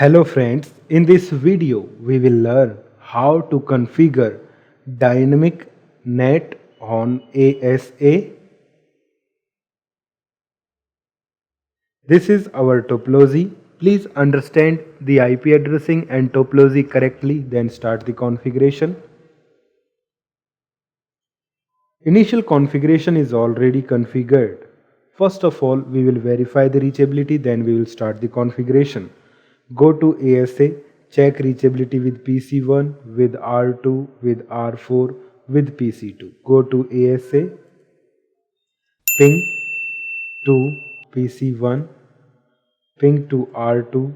Hello friends, in this video we will learn how to configure dynamic net on ASA. This is our topology. Please understand the IP addressing and topology correctly, then start the configuration. Initial configuration is already configured. First of all, we will verify the reachability, then we will start the configuration. Go to ASA, check reachability with PC1, with R2, with R4, with PC2. Go to ASA, ping to PC1, ping to R2,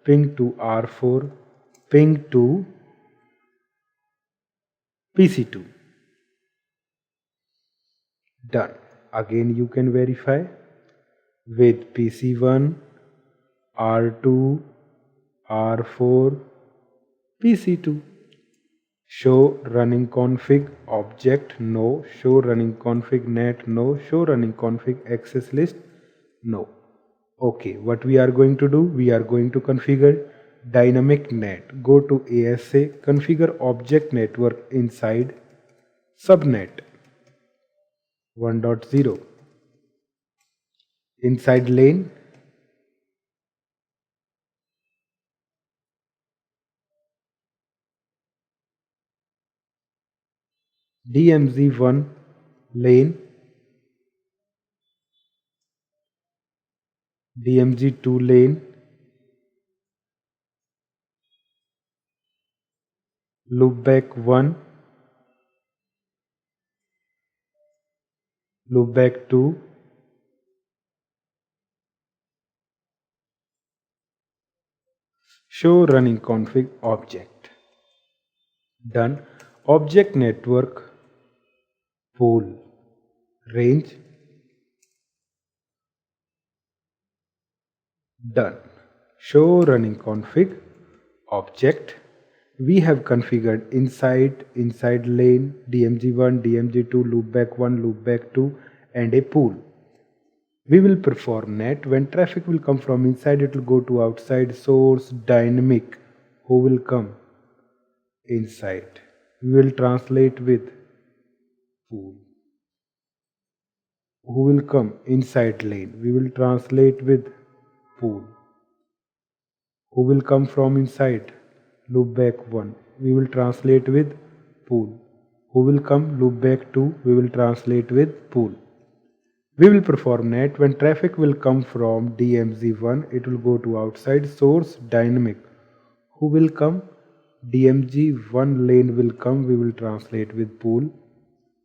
ping to R4, ping to PC2. Done. Again you can verify with PC1, R2, R4, PC2. Show running config object no, show running config net no, show running config access list no. Okay, what we are going to do? We are going to configure dynamic net. Go to ASA, configure object network inside subnet 1.0. Inside lane, DMZ1 lane, DMZ2 lane, loopback 1, loopback 2, show running config object. Done. Object network pool range. Done. Show running config object. We have configured inside lane, DMZ1, DMZ2, loopback 1, loopback 2 and a pool. We will perform net. When traffic will come from inside, it will go to outside source dynamic. Who will come inside? We will translate with pool. Who will come inside lane? We will translate with pool. Who will come from inside? Loopback 1. We will translate with pool. Who will come? Loopback 2. We will translate with pool. We will perform net. When traffic will come from DMZ1, it will go to outside source dynamic. Who will come? DMZ1 lane will come. We will translate with pool.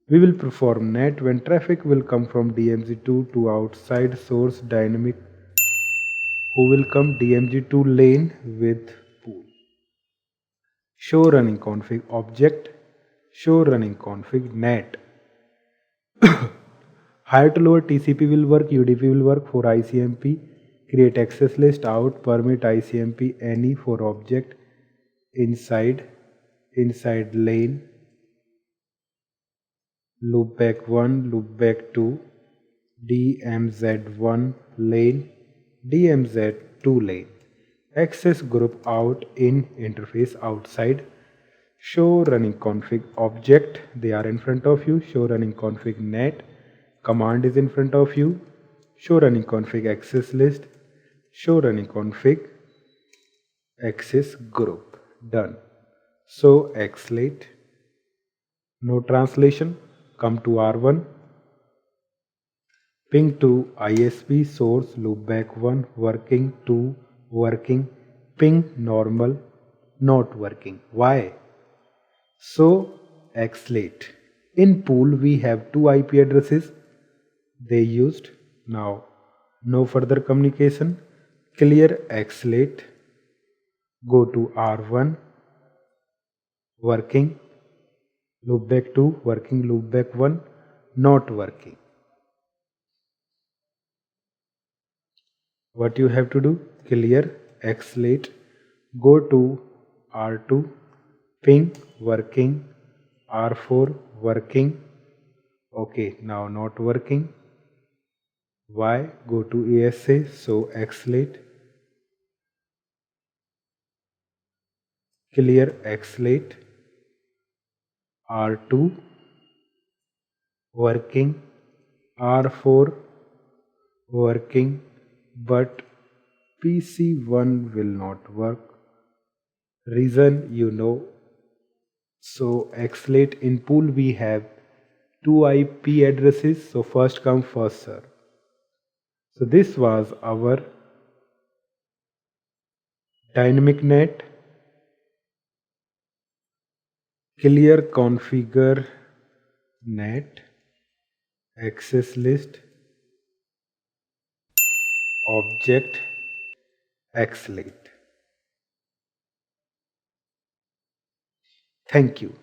We will perform net. When traffic will come from DMZ2 to outside source dynamic. Who will come? DMZ2 lane with pool. Show running config object. Show running config net. Higher to lower TCP will work, UDP will work for ICMP. Create access list out, permit ICMP any for object inside lane, loopback 1, loopback 2, DMZ1 lane, DMZ2 lane. Access group out in interface outside. Show running config object, they are in front of you. Show running config net, command is in front of you. Show running config access list, show running config access group. Done. So xlate, no translation, come to R1, ping to ISP source loopback 1 working, 2 working, ping normal not working. Why? So xlate. In pool we have two IP addresses they used. Now no further communication. Clear xlate. Go to R1 working, loopback 2 working, loopback 1 not working. What you have to do? Clear xlate. Go to R2 ping working, R4 working. Okay, now not working. Why? Go to ASA, so xlate. clear xlate, R2 working, R4 working, but PC1 will not work. Reason you know. So xlate in pool we have two IP addresses, so first come first serve. So this was our dynamic net clear configure net access list object xlate. Thank you.